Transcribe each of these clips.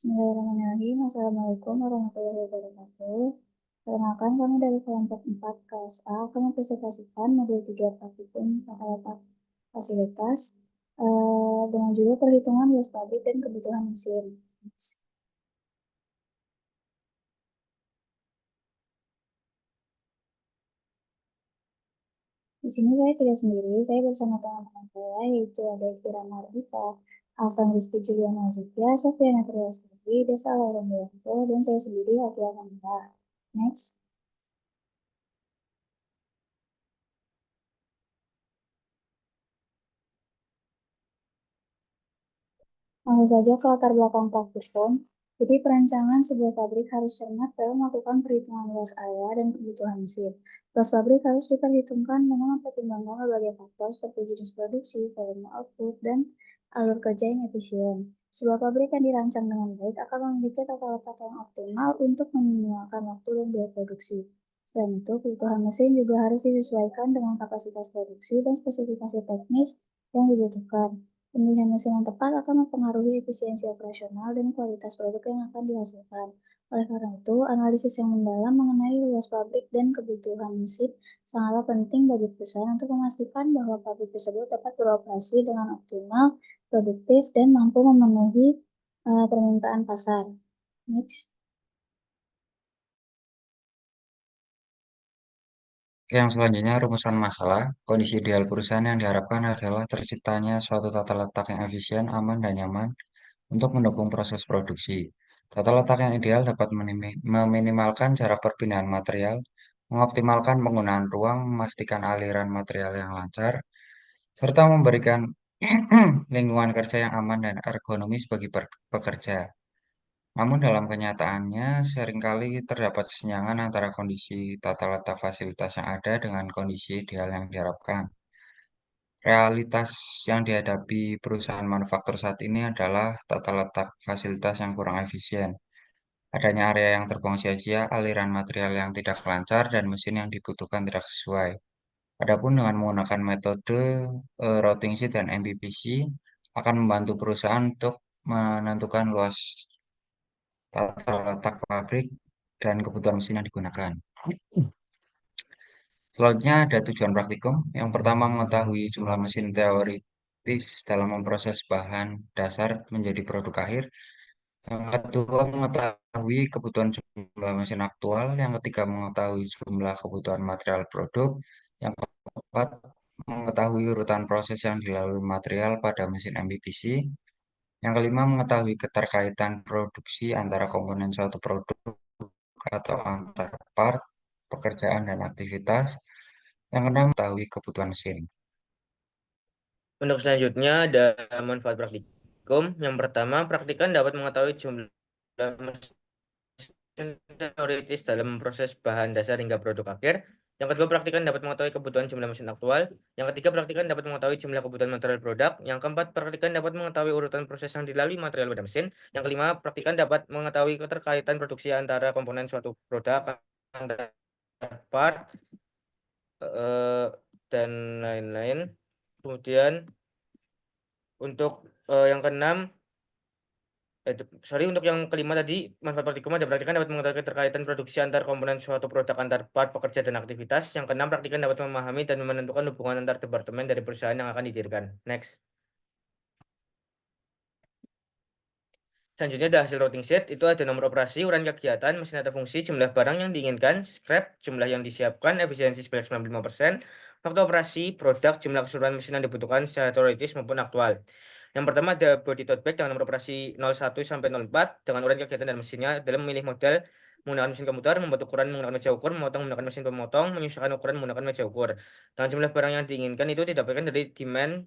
Bismillahirrahmanirrahim. Assalamualaikum warahmatullahi wabarakatuh. Perkenalkan, kami dari kelompok 4 kelas A akan mempresentasikan modul 3 praktikum tata letak fasilitas dengan judul perhitungan luas pabrik dan kebutuhan mesin. Di sini saya tidak sendiri, saya bersama teman-teman saya, yaitu ada Kira Mardika, Alvan Rizky Juliana Zitya, Sofiana Triastri, Desa Lauren Dewanto, dan saya sendiri, Atia Kamila. Next. Langsung saja ke latar belakang praktikum. Jadi perancangan sebuah pabrik harus cermat dalam melakukan perhitungan luas area dan kebutuhan mesin. Luas pabrik harus diperhitungkan dengan mempertimbangkan berbagai faktor seperti jenis produksi, volume output, dan alur kerja yang efisien. Sebuah pabrik yang dirancang dengan baik akan memiliki tata letak yang optimal untuk meminimalkan waktu dan biaya produksi. Selain itu, kebutuhan mesin juga harus disesuaikan dengan kapasitas produksi dan spesifikasi teknis yang dibutuhkan. Pemilihan mesin yang tepat akan mempengaruhi efisiensi operasional dan kualitas produk yang akan dihasilkan. Oleh karena itu, analisis yang mendalam mengenai luas pabrik dan kebutuhan mesin sangatlah penting bagi perusahaan untuk memastikan bahwa pabrik tersebut dapat beroperasi dengan optimal, produktif, dan mampu memenuhi permintaan pasar. Next. Yang selanjutnya, rumusan masalah. Kondisi ideal perusahaan yang diharapkan adalah terciptanya suatu tata letak yang efisien, aman, dan nyaman untuk mendukung proses produksi. Tata letak yang ideal dapat meminimalkan jarak perpindahan material, mengoptimalkan penggunaan ruang, memastikan aliran material yang lancar, serta memberikan lingkungan kerja yang aman dan ergonomis bagi pekerja. Namun dalam kenyataannya seringkali terdapat kesenjangan antara kondisi tata letak fasilitas yang ada dengan kondisi ideal yang diharapkan. Realitas yang dihadapi perusahaan manufaktur saat ini adalah tata letak fasilitas yang kurang efisien. Adanya area yang terbuang sia-sia, aliran material yang tidak lancar, dan mesin yang dibutuhkan tidak sesuai. Adapun dengan menggunakan metode routing sheet dan MPPC akan membantu perusahaan untuk menentukan luas tata letak pabrik dan kebutuhan mesin yang digunakan. Selanjutnya ada tujuan praktikum. Yang pertama mengetahui jumlah mesin teoritis dalam memproses bahan dasar menjadi produk akhir. Yang kedua mengetahui kebutuhan jumlah mesin aktual. Yang ketiga mengetahui jumlah kebutuhan material produk. Yang keempat mengetahui urutan proses yang dilalui material pada mesin MPPC. Yang kelima mengetahui keterkaitan produksi antara komponen suatu produk atau antar part, pekerjaan dan aktivitas. Yang keenam, mengetahui kebutuhan mesin. Untuk selanjutnya ada manfaat praktikum. Yang pertama, praktikan dapat mengetahui jumlah mesin teoritis dalam proses bahan dasar hingga produk akhir. Yang kedua, praktikan dapat mengetahui kebutuhan jumlah mesin aktual. Yang ketiga, praktikan dapat mengetahui jumlah kebutuhan material produk. Yang keempat, praktikan dapat mengetahui urutan proses yang dilalui material pada mesin. Yang kelima, praktikan dapat mengetahui keterkaitan produksi antara komponen suatu produk, antara part, eh, dan lain-lain. Kemudian untuk yang keenam, untuk yang kelima tadi, manfaat praktikum ada praktikan dapat mengetahui keterkaitan produksi antar komponen suatu produk antar part, pekerja, dan aktivitas. Yang keenam, praktikan dapat memahami dan menentukan hubungan antar departemen dari perusahaan yang akan didirikan. Next. Selanjutnya ada hasil routing sheet, itu ada nomor operasi, urutan kegiatan, mesin atau fungsi, jumlah barang yang diinginkan, scrap, jumlah yang disiapkan, efisiensi sebanyak 95%, waktu operasi, produk, jumlah keseluruhan mesin yang dibutuhkan secara teoritis maupun aktual. Yang pertama ada body tote bag dengan nomor operasi 01 sampai 04 dengan urutan kegiatan dan mesinnya dalam memilih model menggunakan mesin komputer, membuat ukuran menggunakan meja ukur, memotong menggunakan mesin pemotong, menyesuaikan ukuran menggunakan meja ukur. Dan jumlah barang yang diinginkan itu didapatkan dari demand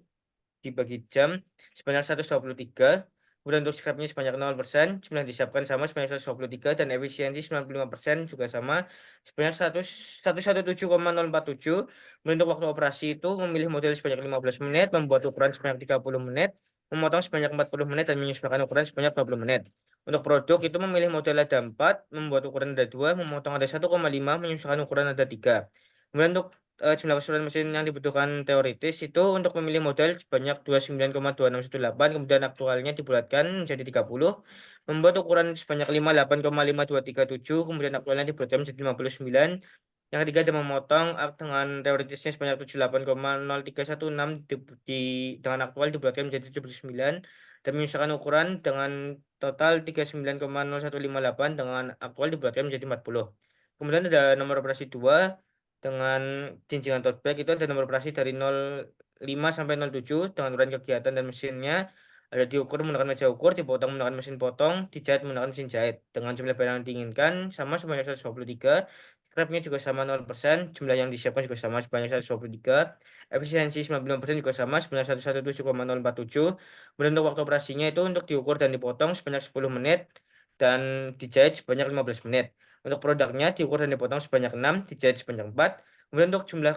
dibagi jam sebanyak 123. Kemudian untuk scrapnya sebanyak 0%, jumlah yang disiapkan sama sebanyak 123 dan efisiensi 95% juga sama sebanyak 117,047. Kemudian untuk waktu operasi itu memilih model sebanyak 15 menit, membuat ukuran sebanyak 30 menit, memotong sebanyak 40 menit dan menyesuaikan ukuran sebanyak 20 menit. Untuk produk itu memilih model ada 4, membuat ukuran ada 2, memotong ada 1,5, menyesuaikan ukuran ada 3. Kemudian untuk jumlah keseluruhan mesin yang dibutuhkan teoritis itu untuk memilih model sebanyak 29,2618, kemudian aktualnya dibulatkan menjadi 30, membuat ukuran sebanyak 58,5237, kemudian aktualnya dibulatkan menjadi 59. Yang ketiga ada memotong dengan teoritisnya sebanyak 78,0316 dengan aktual dibulatkan menjadi 79, dan menyesuaikan ukuran dengan total 39,0158 dengan aktual dibulatkan menjadi 40. Kemudian ada nomor operasi 2 dengan jinjingan tote bag, itu ada nomor operasi dari 05 sampai 07 dengan uraian kegiatan dan mesinnya. Ada diukur menggunakan meja ukur, dipotong menggunakan mesin potong, dijahit menggunakan mesin jahit. Dengan jumlah barang yang diinginkan sama sebanyak 123, scrapnya juga sama 0%, jumlah yang disiapkan juga sama sebanyak 123, efisiensi 95% juga sama sebanyak 117,047. Kemudian untuk waktu operasinya itu untuk diukur dan dipotong sebanyak 10 menit dan dijahit sebanyak 15 menit. Untuk produknya diukur dan dipotong sebanyak 6, dijahit sebanyak 4. Kemudian untuk jumlah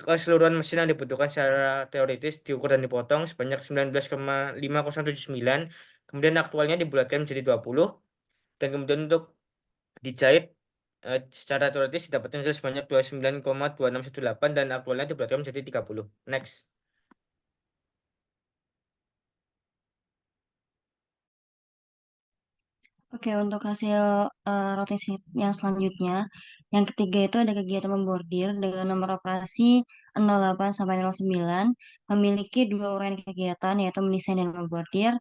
keseluruhan mesin yang dibutuhkan secara teoritis diukur dan dipotong sebanyak 19,5079. Kemudian aktualnya dibulatkan menjadi 20. Dan kemudian untuk dijahit secara teoritis didapatkan hasil sebanyak 29,2618 dan aktualnya dibulatkan menjadi 30. Next. Oke, untuk hasil rotasi yang selanjutnya, yang ketiga itu ada kegiatan membordir dengan nomor operasi 08 sampai 09, memiliki dua uraian kegiatan yaitu mendesain dan membordir.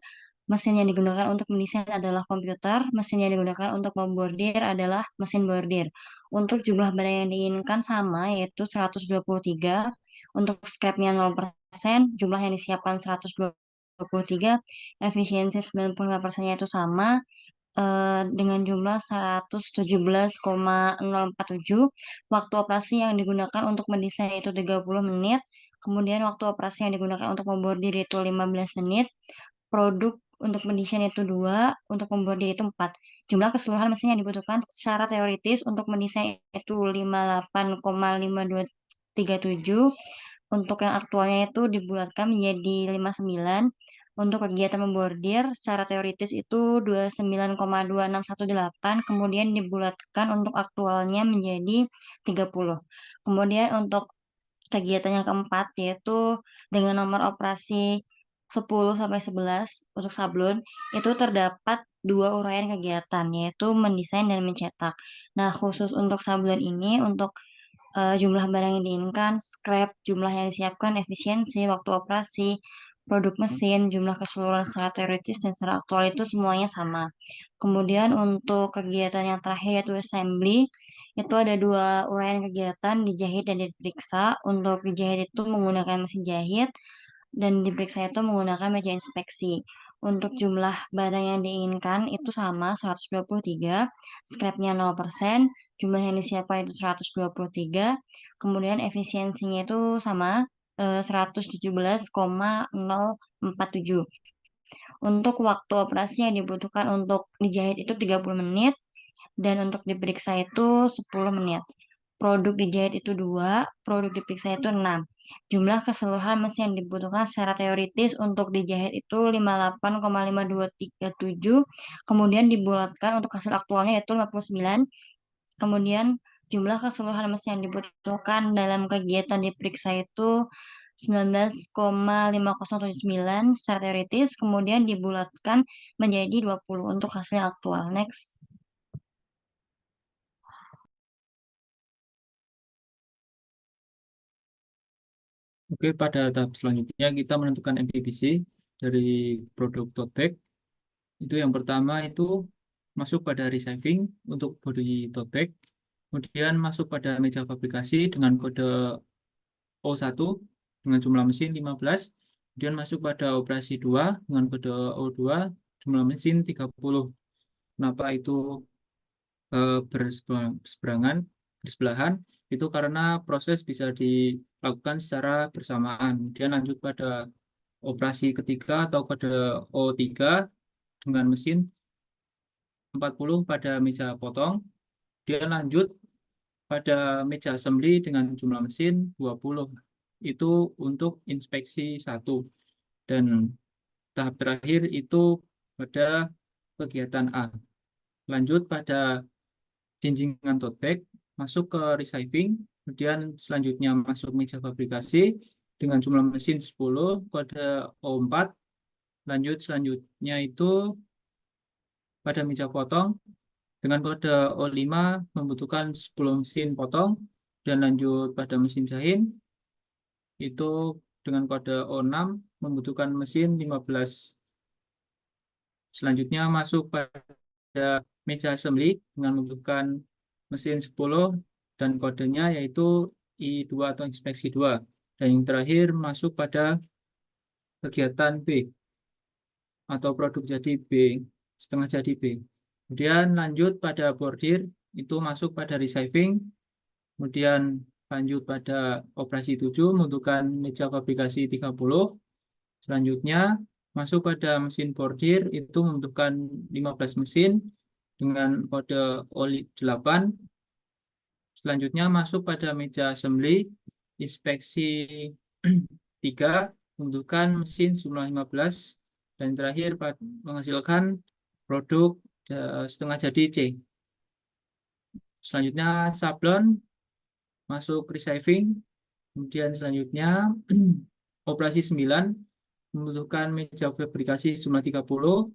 Mesin yang digunakan untuk mendesain adalah komputer, mesin yang digunakan untuk membordir adalah mesin bordir. Untuk jumlah barang yang diinginkan sama yaitu 123, untuk scrapnya 0%, jumlah yang disiapkan 123, efisiensi 95%-nya itu sama, dengan jumlah 117,047. Waktu operasi yang digunakan untuk mendesain itu 30 menit. Kemudian waktu operasi yang digunakan untuk membordir itu 15 menit. Produk untuk mendesain itu 2, untuk membordir itu 4. Jumlah keseluruhan mesin yang dibutuhkan secara teoritis untuk mendesain itu 58,5237. Untuk yang aktualnya itu dibulatkan menjadi 59. Untuk kegiatan membordir secara teoritis itu 29,2618, kemudian dibulatkan untuk aktualnya menjadi 30. Kemudian untuk kegiatan yang keempat yaitu dengan nomor operasi 10 sampai 11 untuk sablon itu terdapat dua uraian kegiatan yaitu mendesain dan mencetak. Nah, khusus untuk sablon ini untuk jumlah barang yang diinginkan, scrap, jumlah yang disiapkan, efisiensi, waktu operasi, produk mesin, jumlah keseluruhan secara teoritis dan secara aktual itu semuanya sama. Kemudian untuk kegiatan yang terakhir yaitu assembly, itu ada dua uraian kegiatan, dijahit dan diperiksa. Untuk dijahit itu menggunakan mesin jahit dan diperiksa itu menggunakan meja inspeksi. Untuk jumlah barang yang diinginkan itu sama 123, scrapnya 0%, jumlah yang disiapkan itu 123, kemudian efisiensinya itu sama 117,047. Untuk waktu operasi yang dibutuhkan untuk dijahit itu 30 menit dan untuk diperiksa itu 10 menit. Produk dijahit itu 2, produk diperiksa itu 6. Jumlah keseluruhan mesin yang dibutuhkan secara teoritis untuk dijahit itu 58,5237, kemudian dibulatkan untuk hasil aktualnya yaitu 59. Kemudian jumlah keseluruhan mesin yang dibutuhkan dalam kegiatan diperiksa itu 19,5079 secara teoritis, kemudian dibulatkan menjadi 20 untuk hasil aktual. Next. Oke, pada tahap selanjutnya kita menentukan MPPC dari produk tote bag. Itu yang pertama itu masuk pada resizing untuk body tote bag. Kemudian masuk pada meja fabrikasi dengan kode O1 dengan jumlah mesin 15. Kemudian masuk pada operasi 2 dengan kode O2 jumlah mesin 30. Kenapa itu bersebelahan? Itu karena proses bisa dilakukan secara bersamaan. Kemudian lanjut pada operasi ketiga atau kode O3 dengan mesin 40 pada meja potong. Dia lanjut pada meja assembly dengan jumlah mesin 20. Itu untuk inspeksi 1. Dan tahap terakhir itu pada kegiatan A. Lanjut pada jinjingan tote bag, masuk ke resizing Kemudian selanjutnya masuk meja fabrikasi dengan jumlah mesin 10, kode O4. Lanjut selanjutnya itu pada meja potong dengan kode O5 membutuhkan 10 mesin potong, dan lanjut pada mesin jahit itu dengan kode O6 membutuhkan mesin 15. Selanjutnya masuk pada meja assembly dengan membutuhkan mesin 10 dan kodenya yaitu I2 atau inspeksi 2. Dan yang terakhir masuk pada kegiatan B atau produk jadi B, setengah jadi B. Kemudian lanjut pada bordir, itu masuk pada resizing. Kemudian lanjut pada operasi 7 membutuhkan meja fabrikasi 30. Selanjutnya masuk pada mesin bordir, itu membutuhkan 15 mesin dengan kode OLI8. Selanjutnya masuk pada meja assembly, inspeksi 3 membutuhkan mesin jumlah 15, dan terakhir menghasilkan produk setengah jadi C. Selanjutnya sablon masuk resizing. Kemudian selanjutnya operasi 9 membutuhkan meja fabrikasi jumlah 30.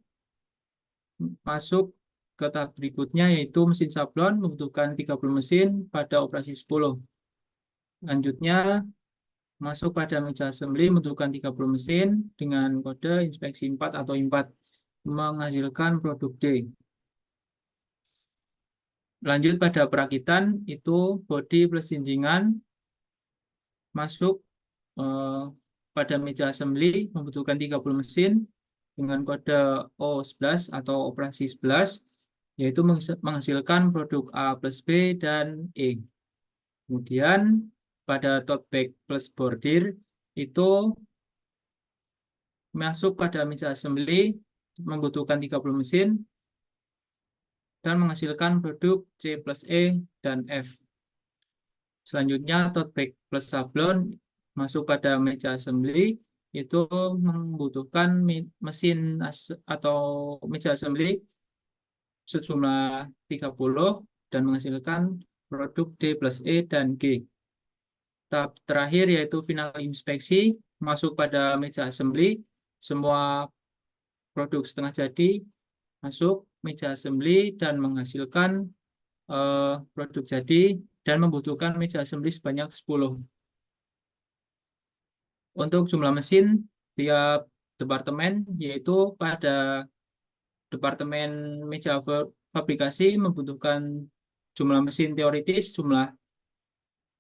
Masuk ke tahap berikutnya yaitu mesin sablon membutuhkan 30 mesin pada operasi 10. Lanjutnya masuk pada meja assembly membutuhkan 30 mesin dengan kode inspeksi 4 atau I4 menghasilkan produk D. Lanjut pada perakitan, itu bodi plus jinjingan masuk pada meja assembly membutuhkan 30 mesin dengan kode O11 atau operasi 11, yaitu menghasilkan produk A plus B dan E. Kemudian pada tote bag plus bordir itu masuk pada meja assembly membutuhkan 30 mesin dan menghasilkan produk C plus E dan F. Selanjutnya tote bag plus sablon masuk pada meja assembly, itu membutuhkan mesin atau meja assembly sejumlah 30 dan menghasilkan produk D plus E dan G. Tahap terakhir yaitu final inspeksi masuk pada meja assembly, semua produk setengah jadi masuk meja assembly dan menghasilkan produk jadi dan membutuhkan meja assembly sebanyak 10. Untuk jumlah mesin tiap departemen, yaitu pada departemen meja fabrikasi membutuhkan jumlah mesin teoritis jumlah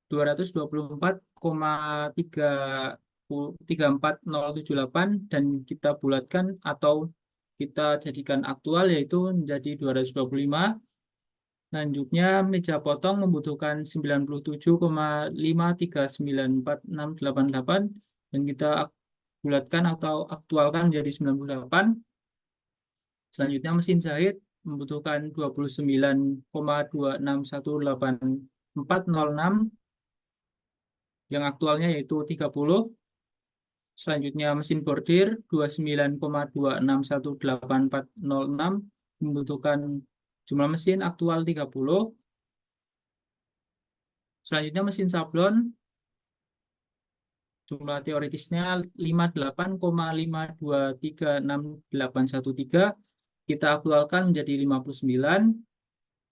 224,34078 dan kita bulatkan atau kita jadikan aktual yaitu menjadi 225. Selanjutnya meja potong membutuhkan 97,5394688 dan kita bulatkan atau aktualkan menjadi 98. Selanjutnya mesin jahit membutuhkan 29,26180406 yang aktualnya yaitu 30. Selanjutnya mesin bordir 29,26180406 membutuhkan jumlah mesin aktual 30. Selanjutnya mesin sablon jumlah teoritisnya 58,5236813, kita aktualkan menjadi 59.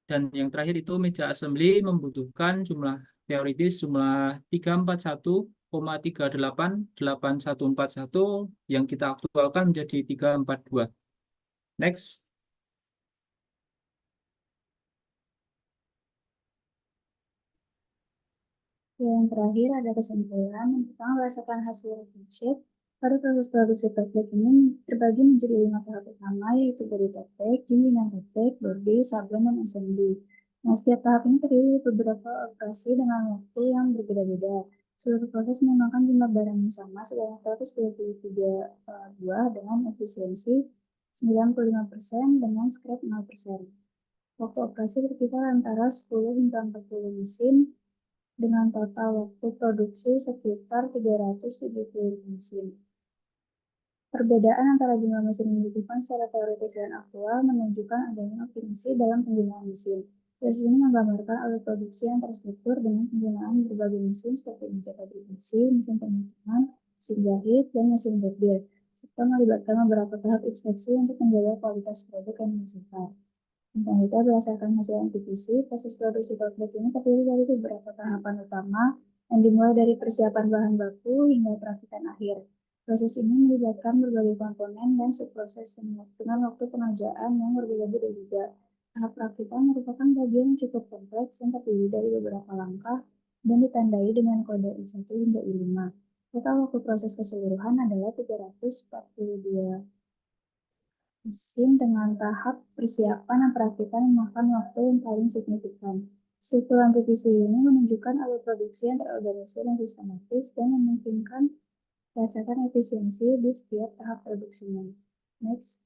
Dan yang terakhir itu meja assembly membutuhkan jumlah teoritis jumlah 341,388141 yang kita aktualkan menjadi 342. Next. Yang terakhir ada kesimpulan tentang merasakan hasil review sheet. Pada proses produksi tote bag ini terbagi menjadi 5 tahap utama, yaitu body tote bag, jinjingan tote bag, bordir, sablon, dan assembly. Nah, setiap tahap ini terdiri dari beberapa operasi dengan waktu yang berbeda-beda. Seluruh proses menggunakan jumlah barang yang sama sebanyak 123 buah dengan efisiensi 95% dengan scrap 0%. Waktu operasi berkisar antara 10 hingga 40 mesin dengan total waktu produksi sekitar 370 mesin. Perbedaan antara jumlah mesin yang dibutuhkan secara teoritis dan aktual menunjukkan adanya optimasi dalam penggunaan mesin. Proses ini menggambarkan alur produksi yang terstruktur dengan penggunaan berbagai mesin seperti mesin fabrikasi, mesin penghitungan, mesin jahit, dan mesin bordir, serta melibatkan beberapa tahap inspeksi untuk menjaga kualitas produk yang dihasilkan. Selanjutnya, berdasarkan hasil MPPC, proses produksi konkret ini terdiri dari beberapa tahapan utama yang dimulai dari persiapan bahan baku hingga perakitan akhir. Proses ini melibatkan berbagai komponen dan subproses dengan waktu pengerjaan yang berbeda-beda juga. Tahap perakitan merupakan bagian yang cukup kompleks yang terdiri dari beberapa langkah dan ditandai dengan kode I1 hingga I5. Total waktu proses keseluruhan adalah 342 mesin dengan tahap persiapan dan perakitan memakan waktu yang paling signifikan. Struktur MPPC ini menunjukkan alur produksi yang terorganisir dan sistematis dan memungkinkan merasakan efisiensi di setiap tahap produksinya. Next.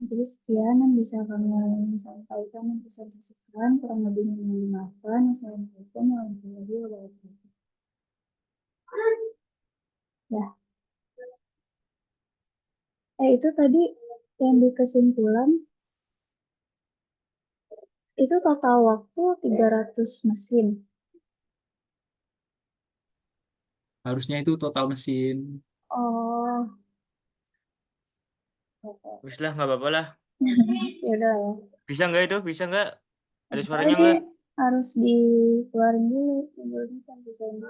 Jadi sekian yang bisa kami sampaikan dan presentasikan, kurang lebih mohon dimaafkan. Wassalamualaikum warahmatullahi wabarakatuh. Ya. Itu tadi yang di kesimpulan itu total waktu 300 mesin. Harusnya itu total mesin. Oh, Wis lah, nggak apa-apa lah. ya udah ya. Bisa nggak itu? Bisa nggak? Ada Ntar suaranya ini nggak? harus dikeluarin dulu, kan bisa dulu.